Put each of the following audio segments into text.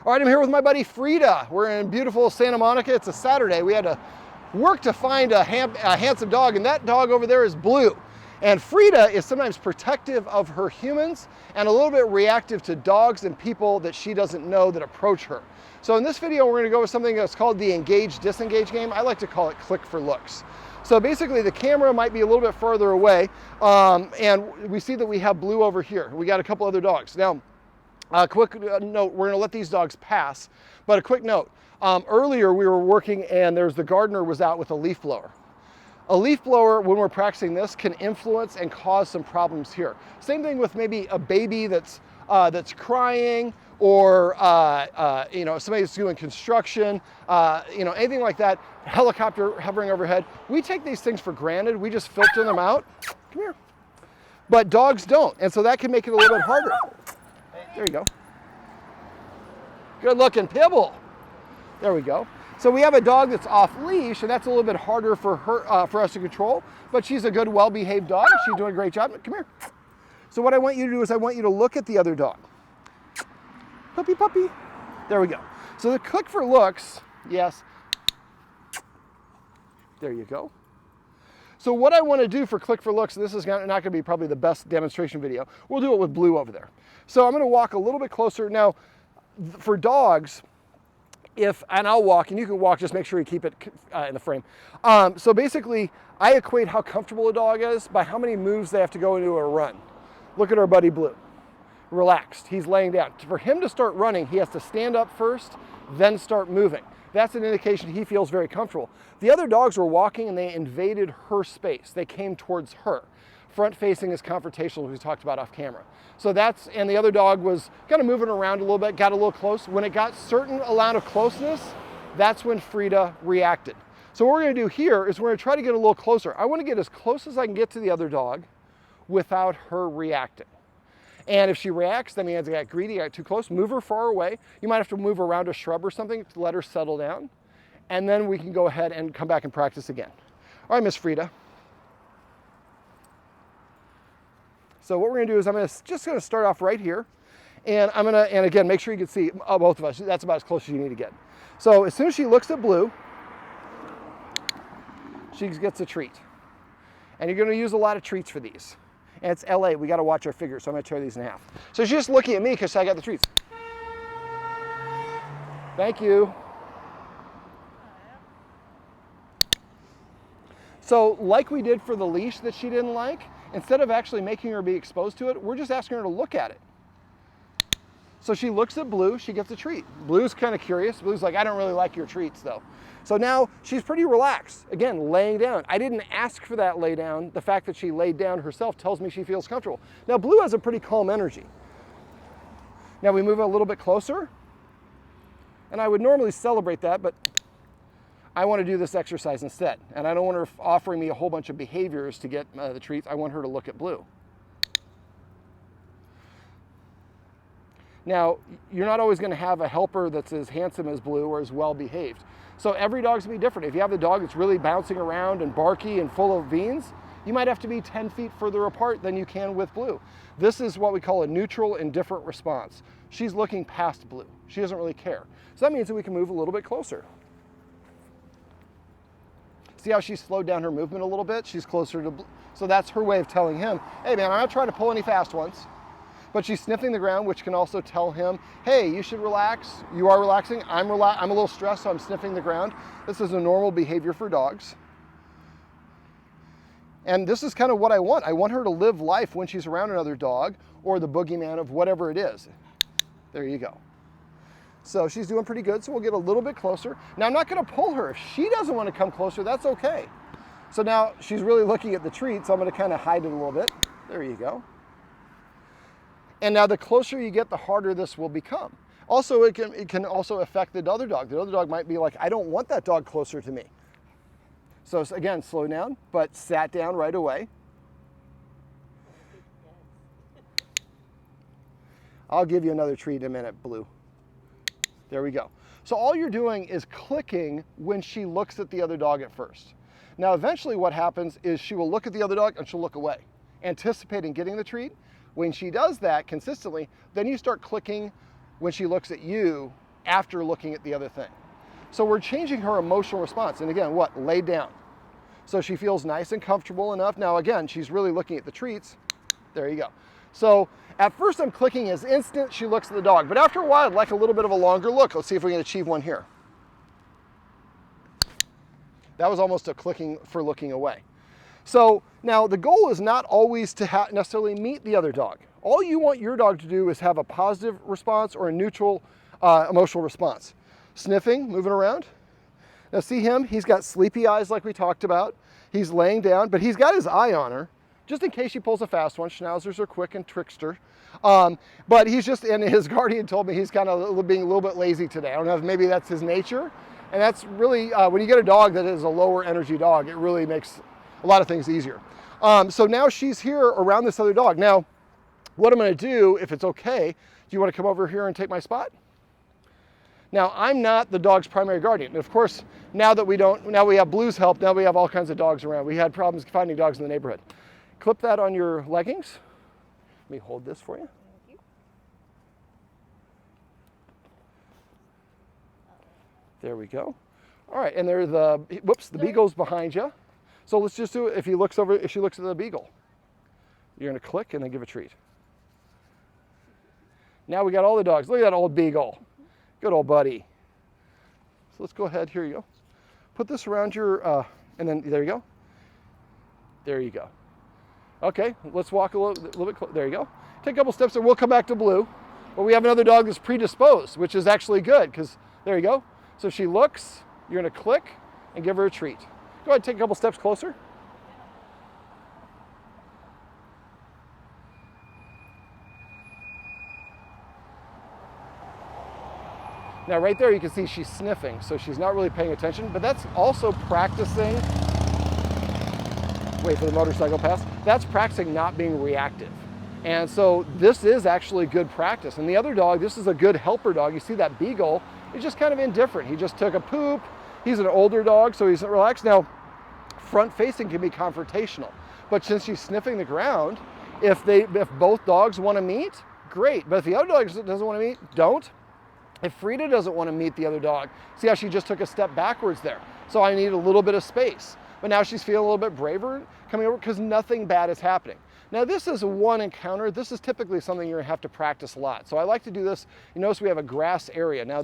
All right, I'm here with my buddy Frida. We're in beautiful Santa Monica. It's a Saturday. We had to work to find a handsome dog, and that dog over there is Blue. And Frida is sometimes protective of her humans and a little bit reactive to dogs and people that she doesn't know that approach her. So in this video, we're gonna go with something that's called the engage, disengage game. I like to call it click for looks. So basically the camera might be a little bit further away, and we see that we have Blue over here. We got a couple other dogs. Now, a quick note, we're gonna let these dogs pass, but a quick note. Earlier we were working and the gardener was out with a leaf blower. A leaf blower, when we're practicing this, can influence and cause some problems here. Same thing with maybe a baby that's crying, or somebody that's doing construction, anything like that, helicopter hovering overhead. We take these things for granted. We just filter them out. Come here. But dogs don't, and so that can make it a little bit harder. There you go. Good looking Pibble. There we go. So we have a dog that's off leash, and that's a little bit harder for her, for us to control, but she's a good, well-behaved dog. She's doing a great job. Come here. So what I want you to do is I want you to look at the other dog. Puppy, puppy. There we go. So the click for looks, yes. There you go. So what I want to do for click for looks, this is not going to be probably the best demonstration video. We'll do it with Blue over there. So I'm going to walk a little bit closer. Now, for dogs, and I'll walk, and you can walk, just make sure you keep it in the frame. So basically, I equate how comfortable a dog is by how many moves they have to go into a run. Look at our buddy Blue. Relaxed, he's laying down. For him to start running, he has to stand up first, then start moving. That's an indication he feels very comfortable. The other dogs were walking and they invaded her space. They came towards her. Front facing is confrontational, as we talked about off camera. So and the other dog was kind of moving around a little bit, got a little close. When it got certain amount of closeness, that's when Frida reacted. So what we're gonna do here is we're gonna try to get a little closer. I wanna get as close as I can get to the other dog without her reacting. And if she reacts, that means I got greedy, I got too close, move her far away. You might have to move around a shrub or something to let her settle down. And then we can go ahead and come back and practice again. All right, Miss Frida. So what we're gonna do is I'm just gonna start off right here. And and again, make sure you can see both of us. That's about as close as you need to get. So as soon as she looks at Blue, she gets a treat. And you're gonna use a lot of treats for these. And it's LA, we gotta watch our figures, so I'm gonna tear these in half. So she's just looking at me because I got the treats. Thank you. So like we did for the leash that she didn't like, instead of actually making her be exposed to it, we're just asking her to look at it. So she looks at Blue, she gets a treat. Blue's kind of curious. Blue's like, I don't really like your treats though. So now she's pretty relaxed. Again, laying down. I didn't ask for that lay down. The fact that she laid down herself tells me she feels comfortable. Now Blue has a pretty calm energy. Now we move a little bit closer. And I would normally celebrate that, but I want to do this exercise instead. And I don't want her offering me a whole bunch of behaviors to get the treats. I want her to look at Blue. Now, you're not always going to have a helper that's as handsome as Blue or as well behaved. So every dog's going to be different. If you have a dog that's really bouncing around and barky and full of veins, you might have to be 10 feet further apart than you can with Blue. This is what we call a neutral indifferent response. She's looking past Blue. She doesn't really care. So that means that we can move a little bit closer. See how she slowed down her movement a little bit? She's closer to Blue. So that's her way of telling him, hey man, I'm not trying to pull any fast ones. But she's sniffing the ground, which can also tell him, hey, you should relax. You are relaxing. I'm a little stressed, so I'm sniffing the ground. This is a normal behavior for dogs. And this is kind of what I want. I want her to live life when she's around another dog or the boogeyman of whatever it is. There you go. So she's doing pretty good, so we'll get a little bit closer. Now I'm not gonna pull her. If she doesn't want to come closer, that's okay. So now she's really looking at the treat, so I'm gonna kind of hide it a little bit. There you go. And now the closer you get, the harder this will become. Also, it can also affect the other dog. The other dog might be like, I don't want that dog closer to me. So again, slow down, but sat down right away. I'll give you another treat in a minute, Blue. There we go. So all you're doing is clicking when she looks at the other dog at first. Now, eventually what happens is she will look at the other dog and she'll look away, anticipating getting the treat. When she does that consistently, then you start clicking when she looks at you after looking at the other thing. So we're changing her emotional response. And again, what? Laid down. So she feels nice and comfortable enough. Now again, she's really looking at the treats. There you go. So at first I'm clicking as instant she looks at the dog, but after a while I'd like a little bit of a longer look. Let's see if we can achieve one here. That was almost a clicking for looking away. So now the goal is not always to necessarily meet the other dog. All you want your dog to do is have a positive response or a neutral emotional response. Sniffing, moving around. Now see him, he's got sleepy eyes like we talked about. He's laying down, but he's got his eye on her, just in case she pulls a fast one. Schnauzers are quick and trickster. But he's just, and his guardian told me he's kind of being a little bit lazy today. I don't know if maybe that's his nature. And that's really, when you get a dog that is a lower energy dog, it really makes a lot of things easier. So now she's here around this other dog. Now, what I'm gonna do, if it's okay, do you wanna come over here and take my spot? Now, I'm not the dog's primary guardian. And of course, now we have Blue's help, now we have all kinds of dogs around. We had problems finding dogs in the neighborhood. Clip that on your leggings. Let me hold this for you. Thank you. There we go. All right, and there's the beagle's behind you. So let's just do it. If she looks at the beagle, you're gonna click and then give a treat. Now we got all the dogs. Look at that old beagle. Good old buddy. So let's go ahead, here you go. Put this around your, and then there you go. There you go. Okay, let's walk a little bit closer. There you go. Take a couple steps and we'll come back to Blue. But we have another dog that's predisposed, which is actually good, because there you go. So if she looks, you're gonna click and give her a treat. Go ahead, take a couple steps closer. Now right there you can see she's sniffing, so she's not really paying attention, but that's also practicing, wait for the motorcycle pass, that's practicing not being reactive. And so this is actually good practice. And the other dog, this is a good helper dog. You see that beagle, he's just kind of indifferent. He just took a poop. He's an older dog, so he's relaxed. Now, front facing can be confrontational, but since she's sniffing the ground, if both dogs want to meet, great. But if the other dog doesn't want to meet, don't. If Frida doesn't want to meet the other dog, see how she just took a step backwards there. So I need a little bit of space. But now she's feeling a little bit braver coming over because nothing bad is happening. Now this is one encounter. This is typically something you're gonna have to practice a lot. So I like to do this. You notice we have a grass area. Now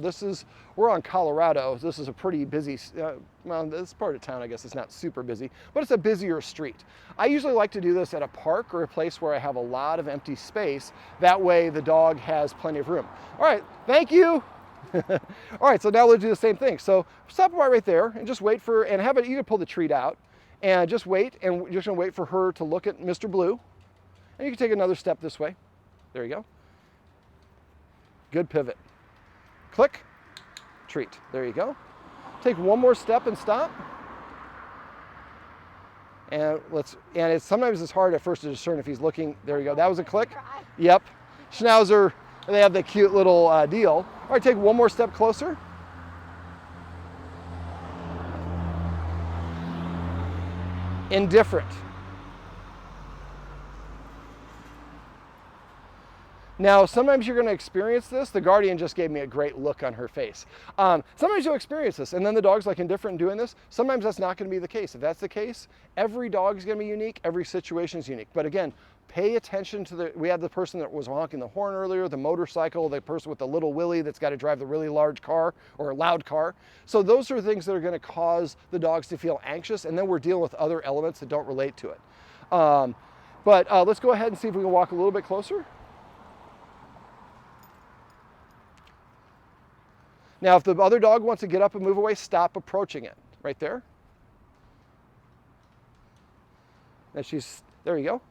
we're on Colorado. This is a pretty busy, well, this part of town, I guess it's not super busy, but it's a busier street. I usually like to do this at a park or a place where I have a lot of empty space. That way the dog has plenty of room. All right, thank you. All right, so now we'll do the same thing. So stop right there and just wait for, and you can pull the treat out and just wait, and we're just gonna wait for her to look at Mr. Blue. And you can take another step this way. There you go. Good pivot. Click, treat. There you go. Take one more step and stop. And sometimes it's hard at first to discern if he's looking. There you go. That was a click. Yep. Schnauzer, they have the cute little deal. All right, take one more step closer. Indifferent. Now, sometimes you're gonna experience this. The guardian just gave me a great look on her face. Sometimes you'll experience this, and then the dog's like indifferent in doing this. Sometimes that's not gonna be the case. If that's the case, every dog is gonna be unique, every situation is unique. But again, pay attention to we had the person that was honking the horn earlier, the motorcycle, the person with the little willy that's gotta drive the really large car or a loud car. So those are things that are gonna cause the dogs to feel anxious, and then we're dealing with other elements that don't relate to it. But let's go ahead and see if we can walk a little bit closer. Now, if the other dog wants to get up and move away, stop approaching it. Right there. And there you go.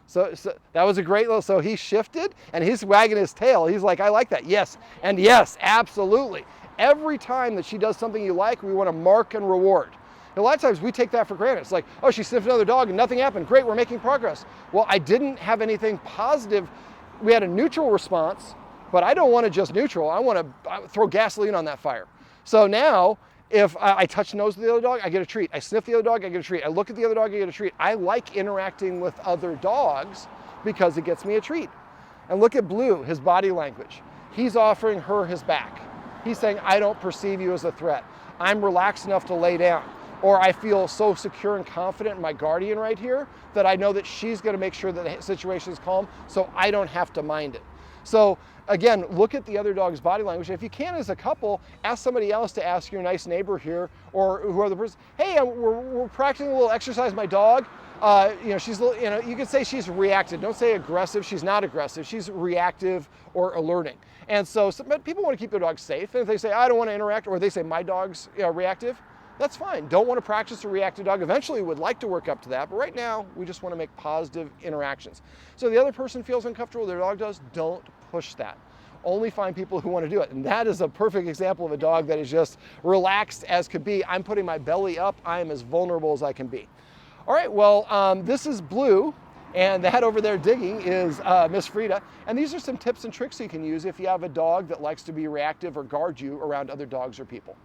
So that was a great little, so he shifted and he's wagging his tail. He's like, I like that. Yes. And yes, absolutely. Every time that she does something you like, we want to mark and reward. And a lot of times we take that for granted. It's like, oh, she sniffed another dog and nothing happened. Great, we're making progress. Well, I didn't have anything positive. We had a neutral response. But I don't want to just neutral. I want to throw gasoline on that fire. So now, if I touch the nose of the other dog, I get a treat. I sniff the other dog, I get a treat. I look at the other dog, I get a treat. I like interacting with other dogs because it gets me a treat. And look at Blue, his body language. He's offering her his back. He's saying, I don't perceive you as a threat. I'm relaxed enough to lay down. Or I feel so secure and confident in my guardian right here that I know that she's going to make sure that the situation is calm, so I don't have to mind it. So again, look at the other dog's body language. If you can, as a couple, ask somebody else to ask your nice neighbor here, or whoever the person, hey, we're practicing a little exercise, my dog. She's, you can say she's reactive. Don't say aggressive. She's not aggressive. She's reactive or alerting. And so but people want to keep their dogs safe. And if they say, I don't want to interact, or they say my dog's reactive, that's fine. Don't want to practice a reactive dog. Eventually would like to work up to that, but right now we just want to make positive interactions. So the other person feels uncomfortable, their dog does, don't push that. Only find people who want to do it. And that is a perfect example of a dog that is just relaxed as could be. I'm putting my belly up. I am as vulnerable as I can be. All right, well, this is Blue, and that over there digging is Miss Frida. And these are some tips and tricks you can use if you have a dog that likes to be reactive or guard you around other dogs or people.